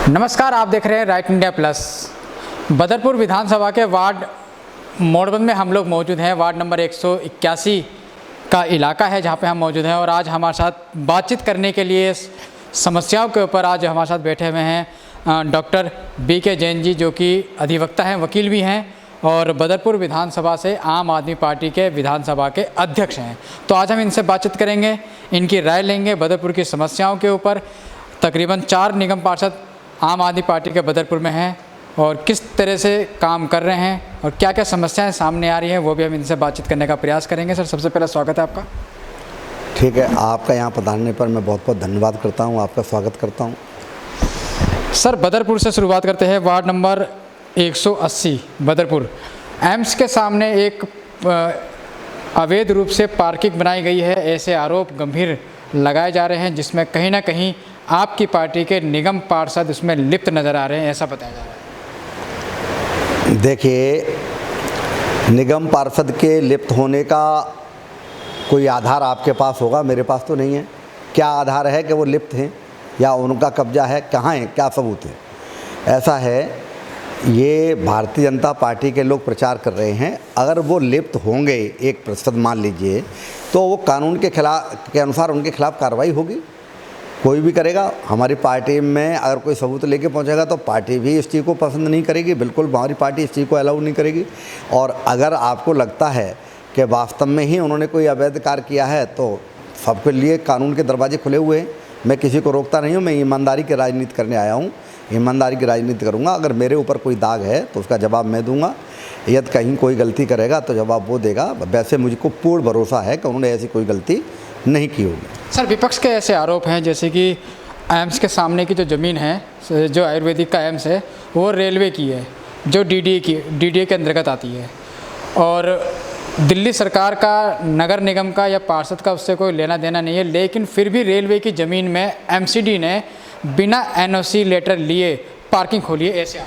नमस्कार, आप देख रहे हैं राइट इंडिया प्लस। बदरपुर विधानसभा के वार्ड मोड़बंद में हम लोग मौजूद हैं। वार्ड नंबर 181 का इलाका है जहां पे हम मौजूद हैं और आज हमारे साथ बातचीत करने के लिए समस्याओं के ऊपर आज हमारे साथ बैठे हुए हैं डॉक्टर BK जैन जी, जो कि अधिवक्ता हैं, वकील भी हैं और बदरपुर विधानसभा से आम आदमी पार्टी के विधानसभा के अध्यक्ष हैं। तो आज हम इनसे बातचीत करेंगे, इनकी राय लेंगे बदरपुर की समस्याओं के ऊपर। तकरीबन 4 निगम पार्षद आम आदमी पार्टी के बदरपुर में हैं और किस तरह से काम कर रहे हैं और क्या क्या समस्याएं सामने आ रही हैं, वो भी हम इनसे बातचीत करने का प्रयास करेंगे। सर, सबसे पहले स्वागत है आपका। ठीक है, आपका यहाँ पधारने पर मैं बहुत बहुत धन्यवाद करता हूँ, आपका स्वागत करता हूँ। सर, बदरपुर से शुरुआत करते हैं। वार्ड नंबर 180 बदरपुर, एम्स के सामने एक अवैध रूप से पार्किंग बनाई गई है, ऐसे आरोप गंभीर लगाए जा रहे हैं जिसमें कहीं ना कहीं आपकी पार्टी के निगम पार्षद उसमें लिप्त नज़र आ रहे हैं, ऐसा बताया जा रहा है। देखिए, निगम पार्षद के लिप्त होने का कोई आधार आपके पास होगा, मेरे पास तो नहीं है। क्या आधार है कि वो लिप्त हैं या उनका कब्जा है, कहाँ है, क्या सबूत है? ऐसा है, ये भारतीय जनता पार्टी के लोग प्रचार कर रहे हैं। अगर वो लिप्त होंगे 1% मान लीजिए, तो वो कानून के अनुसार उनके खिलाफ कार्रवाई होगी। कोई भी करेगा। हमारी पार्टी में अगर कोई सबूत लेके पहुंचेगा तो पार्टी भी इस चीज़ को पसंद नहीं करेगी, बिल्कुल हमारी पार्टी इस चीज़ को अलाउ नहीं करेगी। और अगर आपको लगता है कि वास्तव में ही उन्होंने कोई अवैध कार्य किया है तो सबके लिए कानून के दरवाजे खुले हुए हैं। मैं किसी को रोकता नहीं हूँ, मैं ईमानदारी की राजनीति करने आया हूँ, ईमानदारी की राजनीति करूँगा। अगर मेरे ऊपर कोई दाग है तो उसका जवाब मैं दूँगा, यदि कहीं कोई गलती करेगा तो जवाब वो देगा। वैसे मुझको पूर्ण भरोसा है कि उन्होंने ऐसी कोई गलती नहीं की होगी। सर, विपक्ष के ऐसे आरोप हैं जैसे कि एम्स के सामने की जो ज़मीन है, जो आयुर्वेदिक का एम्स है, वो रेलवे की है, जो DDA के अंतर्गत आती है और दिल्ली सरकार का, नगर निगम का या पार्षद का उससे कोई लेना देना नहीं है। लेकिन फिर भी रेलवे की ज़मीन में MCD ने बिना NOC लेटर लिए पार्किंग खोली है, ऐसे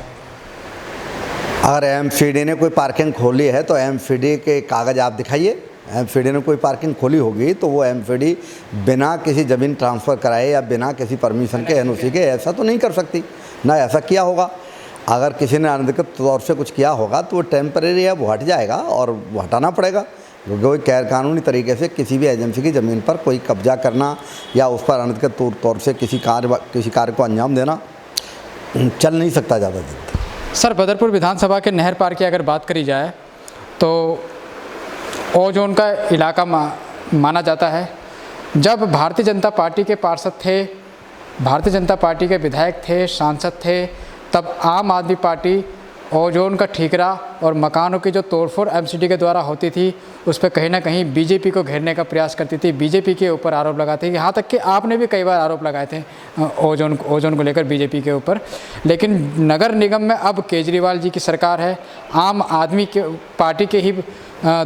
अगर MCD ने कोई पार्किंग खोली है तो MCD के कागज़ आप दिखाइए। MCD ने कोई पार्किंग खोली होगी तो वो MCD बिना किसी ज़मीन ट्रांसफ़र कराए या बिना किसी परमिशन के NOC के ऐसा तो नहीं कर सकती, ना ऐसा किया होगा। अगर किसी ने अनधिकृत तौर से कुछ किया होगा तो वो टेम्परेरी है, वो हट जाएगा और वो हटाना पड़ेगा। क्योंकि कोई गैर कानूनी तरीके से किसी भी एजेंसी की ज़मीन पर कोई कब्जा करना या उस पर अनधिकृत तौर से किसी कार्य को अंजाम देना चल नहीं सकता ज़्यादा दिन। सर, बदरपुर विधानसभा के नहर पार की अगर बात करी जाए तो ओजोन का इलाका माना जाता है। जब भारतीय जनता पार्टी के पार्षद थे, भारतीय जनता पार्टी के विधायक थे, सांसद थे, तब आम आदमी पार्टी ओजोन का ठीकरा और मकानों की जो तोड़फोड़ MCD के द्वारा होती थी उस पर कहीं ना कहीं BJP को घेरने का प्रयास करती थी, BJP के ऊपर आरोप लगाते थे। यहाँ तक कि आपने भी कई बार आरोप लगाए थे ओजोन को लेकर BJP के ऊपर। लेकिन नगर निगम में अब केजरीवाल जी की सरकार है, आम आदमी के पार्टी के ही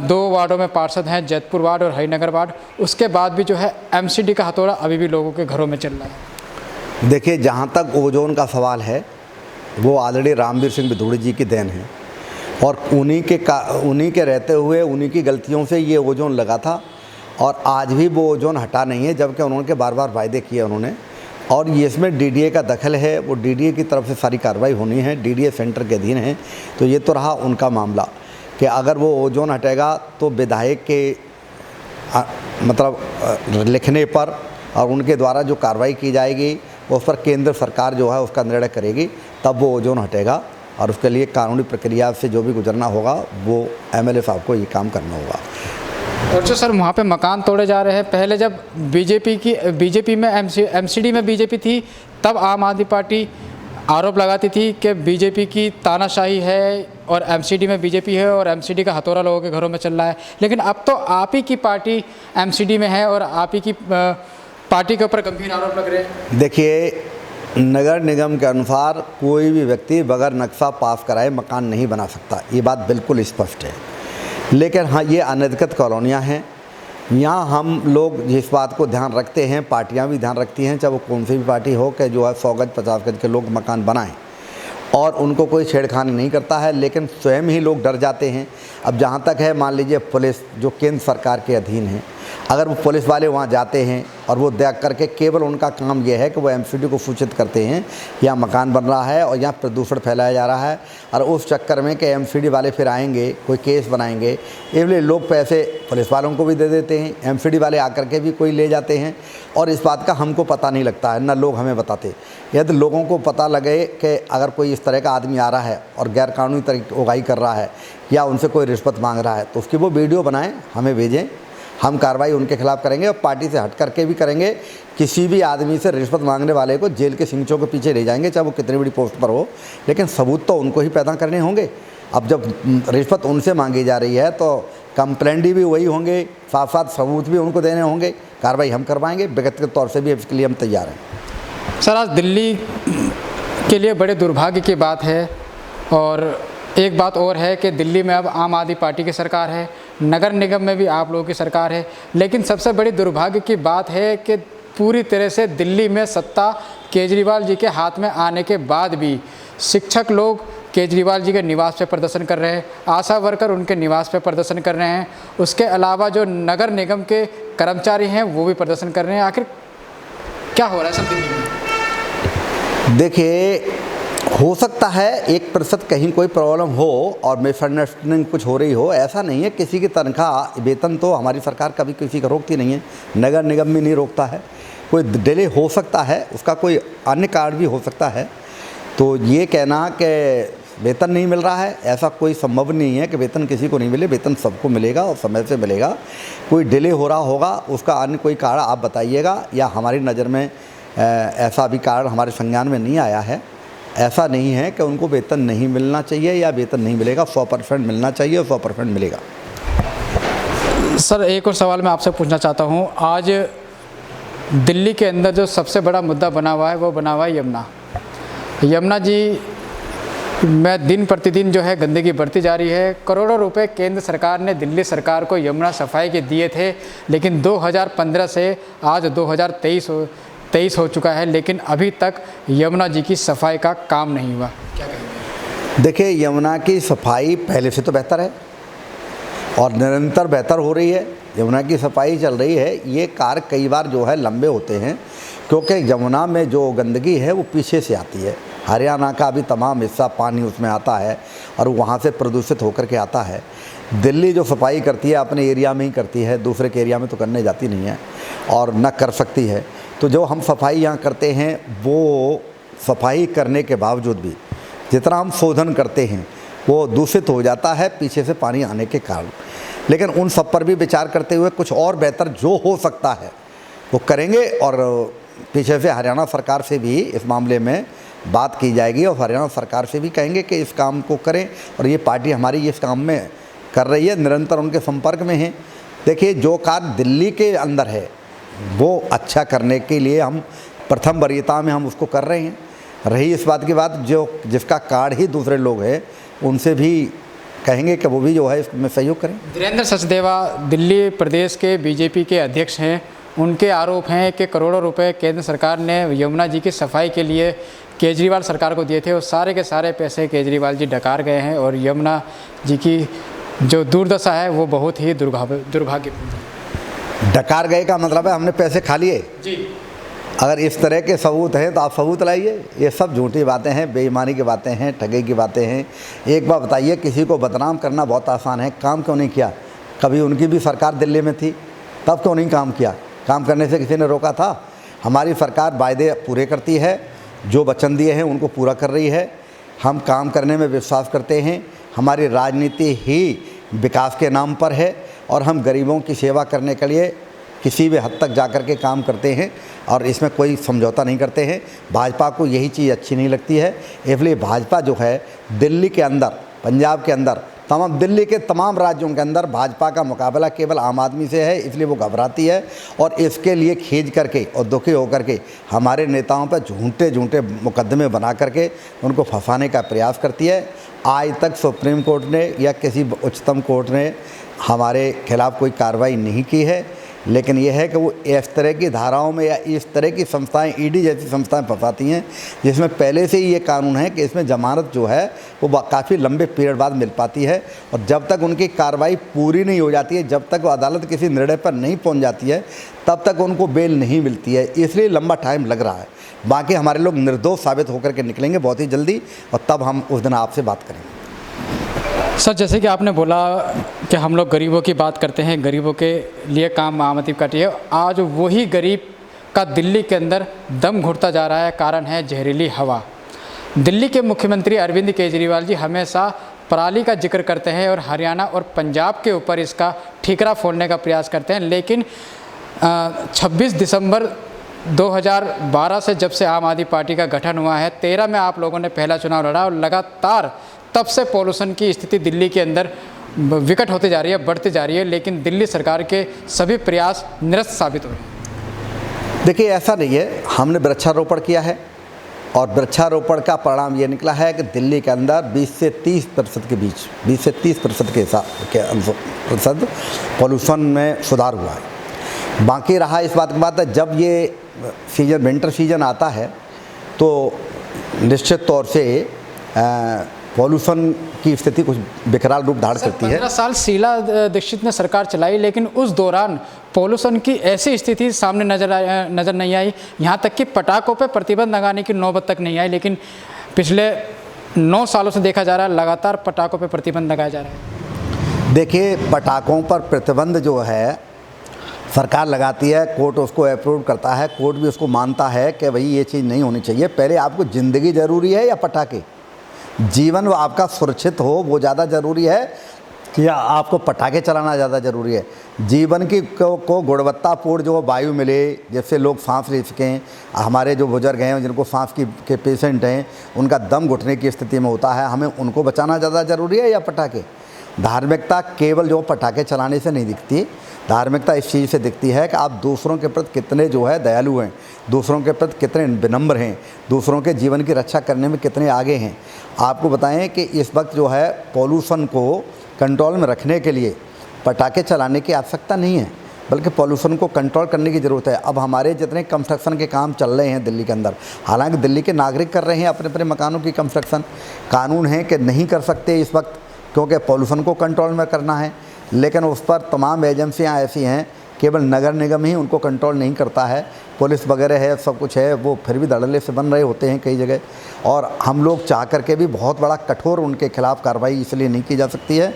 2 वार्डों में पार्षद हैं, जैतपुर वार्ड और हरिनगर वार्ड। उसके बाद भी जो है MCD का हथौड़ा अभी भी लोगों के घरों में चल रहा है। देखिए, जहाँ तक ओजोन का सवाल है वो ऑलरेडी रामवीर सिंह बिधूड़ी जी की देन है और उन्हीं के रहते हुए उन्हीं की गलतियों से ये ओजोन लगा था और आज भी वो ओजोन हटा नहीं है, जबकि उन्होंने बार बार वायदे किए उन्होंने। और ये इसमें DDA का दखल है, वो DDA की तरफ से सारी कार्रवाई होनी है, DDA सेंटर के अधीन है। तो ये तो रहा उनका मामला कि अगर वो ओजोन हटेगा तो विधायक के मतलब लिखने पर और उनके द्वारा जो कार्रवाई की जाएगी उस पर केंद्र सरकार जो है उसका निर्णय करेगी, तब वो ओजोन हटेगा और उसके लिए कानूनी प्रक्रिया से जो भी गुजरना होगा वो MLA साहब को ये काम करना होगा। और जो सर वहाँ पे मकान तोड़े जा रहे हैं, पहले जब BJP में MCD में BJP थी तब आम आदमी पार्टी आरोप लगाती थी कि BJP की तानाशाही है और MCD में BJP है और MCD का हथौड़ा लोगों के घरों में चल रहा है। लेकिन अब तो आप ही की पार्टी MCD में है और आप ही की पार्टी के ऊपर गंभीर आरोप लग रहे हैं। देखिए, नगर निगम के अनुसार कोई भी व्यक्ति बगैर नक्शा पास कराए मकान नहीं बना सकता, ये बात बिल्कुल स्पष्ट है। लेकिन हाँ, ये अनधिकृत कॉलोनियाँ हैं। यहाँ हम लोग जिस बात को ध्यान रखते हैं, पार्टियाँ भी ध्यान रखती हैं, चाहे वो कौन सी भी पार्टी हो, कि जो है 100 गज 50 गज के लोग मकान बनाएं और उनको कोई छेड़खानी नहीं करता है। लेकिन स्वयं ही लोग डर जाते हैं। अब जहाँ तक है, मान लीजिए पुलिस जो केंद्र सरकार के अधीन है, अगर वो पुलिस वाले वहाँ जाते हैं और वो देख करके केवल उनका काम ये है कि वो एमसीडी को सूचित करते हैं यहाँ मकान बन रहा है और यहाँ प्रदूषण फैलाया जा रहा है, और उस चक्कर में कि एमसीडी वाले फिर आएंगे कोई केस बनाएंगे, इसलिए लोग पैसे पुलिस वालों को भी दे देते हैं, एमसीडी वाले आकर के भी कोई ले जाते हैं, और इस बात का हमको पता नहीं लगता है, ना लोग हमें बताते। यदि लोगों को पता लगे कि अगर कोई इस तरह का आदमी आ रहा है और गैरकानूनी तरीके उगाही कर रहा है या उनसे कोई रिश्वत मांग रहा है, तो उसकी वो वीडियो बनाएं, हमें भेजें, हम कार्रवाई उनके खिलाफ़ करेंगे और पार्टी से हट करके भी करेंगे। किसी भी आदमी से रिश्वत मांगने वाले को जेल के सिंचों के पीछे ले जाएंगे, चाहे वो कितनी बड़ी पोस्ट पर हो, लेकिन सबूत तो उनको ही पैदा करने होंगे। अब जब रिश्वत उनसे मांगी जा रही है तो कंप्लेंट भी वही होंगे, साथ साथ सबूत भी उनको देने होंगे, कार्रवाई हम करवाएंगे, व्यक्तिगत तौर से भी इसके लिए हम तैयार हैं। सर, आज दिल्ली के लिए बड़े दुर्भाग्य की बात है, और एक बात और है कि दिल्ली में अब आम आदमी पार्टी की सरकार है, नगर निगम में भी आप लोगों की सरकार है, लेकिन सबसे बड़ी दुर्भाग्य की बात है कि पूरी तरह से दिल्ली में सत्ता केजरीवाल जी के हाथ में आने के बाद भी शिक्षक लोग केजरीवाल जी के निवास पे प्रदर्शन कर रहे हैं, आशा वर्कर उनके निवास पे प्रदर्शन कर रहे हैं, उसके अलावा जो नगर निगम के कर्मचारी हैं वो भी प्रदर्शन कर रहे हैं। आखिर क्या हो रहा है सब दिल्ली में? देखिए, हो सकता है 1% कहीं कोई प्रॉब्लम हो और मिसअंडरस्टैंडिंग कुछ हो रही हो, ऐसा नहीं है। किसी की तनख्वाह वेतन तो हमारी सरकार कभी किसी का रोकती नहीं है, नगर निगम भी नहीं रोकता है। कोई डिले हो सकता है, उसका कोई अन्य कारण भी हो सकता है। तो ये कहना कि वेतन नहीं मिल रहा है, ऐसा कोई संभव नहीं है कि वेतन किसी को नहीं मिले, वेतन सबको मिलेगा और समय से मिलेगा। कोई डिले हो रहा होगा, उसका अन्य कोई कारण आप बताइएगा, या हमारी नज़र में ऐसा भी कारण हमारे संज्ञान में नहीं आया है। ऐसा नहीं है कि उनको वेतन नहीं मिलना चाहिए या वेतन नहीं मिलेगा, 100% मिलना चाहिए और 100% मिलेगा। सर, एक और सवाल मैं आपसे पूछना चाहता हूँ। आज दिल्ली के अंदर जो सबसे बड़ा मुद्दा बना हुआ है वो बना हुआ है यमुना जी में दिन प्रतिदिन जो है गंदगी बढ़ती जा रही है। करोड़ों रुपए केंद्र सरकार ने दिल्ली सरकार को यमुना सफाई के दिए थे, लेकिन 2015 से आज 2023 हो चुका है, लेकिन अभी तक यमुना जी की सफाई का काम नहीं हुआ। क्या कहेंगे? देखिए, यमुना की सफाई पहले से तो बेहतर है और निरंतर बेहतर हो रही है। यमुना की सफाई चल रही है। ये कार्य कई बार जो है लंबे होते हैं, क्योंकि यमुना में जो गंदगी है वो पीछे से आती है। हरियाणा का भी तमाम हिस्सा पानी उसमें आता है और वहाँ से प्रदूषित होकर के आता है। दिल्ली जो सफाई करती है अपने एरिया में ही करती है, दूसरे के एरिया में तो करने जाती नहीं है और न कर सकती है। तो जो हम सफाई यहाँ करते हैं, वो सफाई करने के बावजूद भी जितना हम शोधन करते हैं वो दूषित हो जाता है पीछे से पानी आने के कारण। लेकिन उन सब पर भी विचार करते हुए कुछ और बेहतर जो हो सकता है वो करेंगे, और पीछे से हरियाणा सरकार से भी इस मामले में बात की जाएगी और हरियाणा सरकार से भी कहेंगे कि इस काम को करें, और ये पार्टी हमारी इस काम में कर रही है, निरंतर उनके संपर्क में है। देखिए, जो कार्य दिल्ली के अंदर है वो अच्छा करने के लिए हम प्रथम वरीयता में हम उसको कर रहे हैं। रही इस बात की बात, जो जिसका कार्ड ही दूसरे लोग हैं उनसे भी कहेंगे कि वो भी जो है इसमें सहयोग करें। धीरेन्द्र सचदेवा दिल्ली प्रदेश के बीजेपी के अध्यक्ष हैं। उनके आरोप हैं कि करोड़ों रुपए केंद्र सरकार ने यमुना जी की सफाई के लिए केजरीवाल सरकार को दिए थे और सारे के सारे पैसे केजरीवाल जी डकार गए हैं, और यमुना जी की जो दुर्दशा है वो बहुत ही दुर्भाग्यपूर्ण है। डकार गए का मतलब है हमने पैसे खा लिए जी। अगर इस तरह के सबूत हैं तो आप सबूत लाइए। ये सब झूठी बातें हैं, बेईमानी की बातें हैं, ठगी की बातें हैं। एक बात बताइए, किसी को बदनाम करना बहुत आसान है, काम क्यों नहीं किया? कभी उनकी भी सरकार दिल्ली में थी, तब क्यों नहीं काम किया? काम करने से किसी ने रोका था? हमारी सरकार वायदे पूरे करती है, जो वचन दिए हैं उनको पूरा कर रही है। हम काम करने में विश्वास करते हैं। हमारी राजनीति ही विकास के नाम पर है और हम गरीबों की सेवा करने के लिए किसी भी हद तक जाकर के काम करते हैं और इसमें कोई समझौता नहीं करते हैं। भाजपा को यही चीज़ अच्छी नहीं लगती है, इसलिए भाजपा जो है दिल्ली के अंदर, पंजाब के अंदर, तमाम दिल्ली के तमाम राज्यों के अंदर भाजपा का मुकाबला केवल आम आदमी से है, इसलिए वो घबराती है और इसके लिए खींच करके और दुखी होकर के हमारे नेताओं पर झूठे मुकदमे बना करके उनको फंसाने का प्रयास करती है। आज तक सुप्रीम कोर्ट ने या किसी उच्चतम कोर्ट ने हमारे खिलाफ़ कोई कार्रवाई नहीं की है। लेकिन यह है कि वो इस तरह की धाराओं में या इस तरह की संस्थाएं, ईडी जैसी संस्थाएं फंसाती हैं जिसमें पहले से ही ये कानून है कि इसमें ज़मानत जो है वो काफ़ी लंबे पीरियड बाद मिल पाती है, और जब तक उनकी कार्रवाई पूरी नहीं हो जाती है, जब तक वो अदालत किसी निर्णय पर नहीं पहुंच जाती है, तब तक उनको बेल नहीं मिलती है। इसलिए लंबा टाइम लग रहा है। बाकी हमारे लोग निर्दोष साबित होकर के निकलेंगे बहुत ही जल्दी, और तब हम उस दिन आपसे बात करेंगे। सर, जैसे कि आपने बोला कि हम लोग गरीबों की बात करते हैं, गरीबों के लिए काम आम आदमी का है। आज वही गरीब का दिल्ली के अंदर दम घुटता जा रहा है। कारण है जहरीली हवा। दिल्ली के मुख्यमंत्री अरविंद केजरीवाल जी हमेशा पराली का जिक्र करते हैं और हरियाणा और पंजाब के ऊपर इसका ठीकरा फोड़ने का प्रयास करते हैं, लेकिन 26 दिसंबर 2012 से जब से आम आदमी पार्टी का गठन हुआ है, 13 में आप लोगों ने पहला चुनाव लड़ा, और लगातार तब से पॉल्यूशन की स्थिति दिल्ली के अंदर विकट होती जा रही है, बढ़ती जा रही है, लेकिन दिल्ली सरकार के सभी प्रयास निरस्त साबित हुए। देखिए, ऐसा नहीं है। हमने वृक्षारोपण किया है, और वृक्षारोपण का परिणाम ये निकला है कि दिल्ली के अंदर 20 से 30% के बीच 20 से 30% के पॉल्यूशन में सुधार हुआ है। बाकी रहा इस बात की बात है, जब ये सीजन, विंटर सीजन आता है, तो निश्चित तौर से पॉल्यूशन की स्थिति कुछ विकराल रूप धारण करती है। 15 साल शीला दीक्षित ने सरकार चलाई, लेकिन उस दौरान पॉल्यूशन की ऐसी स्थिति सामने नज़र नहीं आई। यहाँ तक कि पटाखों पे प्रतिबंध लगाने की नौबत तक नहीं आई, लेकिन पिछले 9 सालों से देखा जा रहा है लगातार पटाखों पे प्रतिबंध लगाया जा रहा है। देखिए, पटाखों पर प्रतिबंध जो है सरकार लगाती है, कोर्ट उसको अप्रूव करता है, कोर्ट भी उसको मानता है कि भाई ये चीज़ नहीं होनी चाहिए। पहले आपको ज़िंदगी ज़रूरी है या पटाखे? जीवन वो आपका सुरक्षित हो वो ज़्यादा ज़रूरी है कि आपको पटाखे चलाना ज़्यादा ज़रूरी है? जीवन की को गुणवत्तापूर्ण जो वायु मिले, जिससे लोग सांस ले सकें। हमारे जो बुजुर्ग हैं, जिनको सांस के पेशेंट हैं, उनका दम घुटने की स्थिति में होता है, हमें उनको बचाना ज़्यादा ज़रूरी है या पटाखे? धार्मिकता केवल जो पटाखे चलाने से नहीं दिखती। धार्मिकता इस चीज़ से दिखती है कि आप दूसरों के प्रति कितने जो है दयालु हैं, दूसरों के प्रति कितने विनम्र हैं, दूसरों के जीवन की रक्षा करने में कितने आगे हैं। आपको बताएं कि इस वक्त जो है पॉल्यूशन को कंट्रोल में रखने के लिए पटाखे चलाने की आवश्यकता नहीं है, बल्कि पॉल्यूशन को कंट्रोल करने की ज़रूरत है। अब हमारे जितने कंस्ट्रक्शन के काम चल रहे हैं दिल्ली के अंदर, हालांकि दिल्ली के नागरिक कर रहे हैं अपने अपने मकानों की कंस्ट्रक्शन, कानून है कि नहीं कर सकते इस वक्त, क्योंकि पॉल्यूशन को कंट्रोल में करना है, लेकिन उस पर तमाम एजेंसियां ऐसी हैं, केवल नगर निगम ही उनको कंट्रोल नहीं करता है। पुलिस वगैरह है, सब कुछ है, वो फिर भी धड़ल्ले से बन रहे होते हैं कई जगह, और हम लोग चाह करके भी बहुत बड़ा कठोर उनके खिलाफ़ कार्रवाई इसलिए नहीं की जा सकती है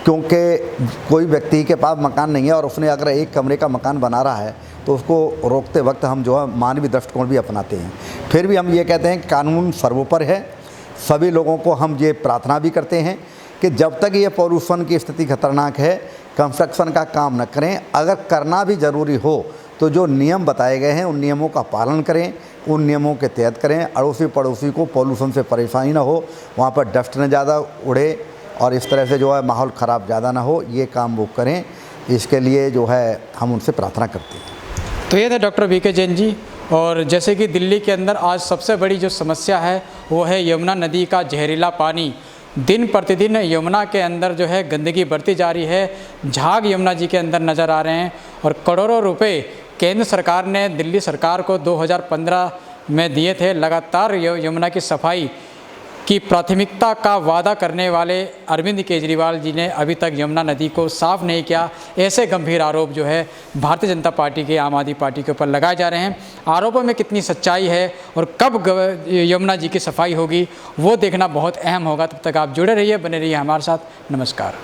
क्योंकि कोई व्यक्ति के पास मकान नहीं है और उसने अगर एक कमरे का मकान बना रहा है तो उसको रोकते वक्त हम जो है मानवीय दृष्टिकोण भी अपनाते हैं। फिर भी हम ये कहते हैं कि कानून सर्वोपरि है। सभी लोगों को हम ये प्रार्थना भी करते हैं कि जब तक ये पॉल्यूशन की स्थिति खतरनाक है, कंस्ट्रक्शन का काम न करें। अगर करना भी ज़रूरी हो तो जो नियम बताए गए हैं उन नियमों का पालन करें, उन नियमों के तहत करें। अड़ोसी पड़ोसी को पॉल्यूशन से परेशानी ना हो, वहाँ पर डस्ट न ज़्यादा उड़े और इस तरह से जो है माहौल ख़राब ज़्यादा ना हो, ये काम वो करें। इसके लिए जो है हम उनसे प्रार्थना करते हैं। तो ये थे डॉक्टर वीके जैन जी। और जैसे कि दिल्ली के अंदर आज सबसे बड़ी जो समस्या है वो है यमुना नदी का जहरीला पानी। दिन प्रतिदिन यमुना के अंदर जो है गंदगी बढ़ती जा रही है, झाग यमुना जी के अंदर नज़र आ रहे हैं और करोड़ों रुपए केंद्र सरकार ने दिल्ली सरकार को 2015 में दिए थे। लगातार यमुना की सफाई की प्राथमिकता का वादा करने वाले अरविंद केजरीवाल जी ने अभी तक यमुना नदी को साफ़ नहीं किया। ऐसे गंभीर आरोप जो है भारतीय जनता पार्टी के, आम आदमी पार्टी के ऊपर लगाए जा रहे हैं। आरोपों में कितनी सच्चाई है और कब यमुना जी की सफाई होगी वो देखना बहुत अहम होगा। तब तक आप जुड़े रहिए, बने रहिए हमारे साथ। नमस्कार।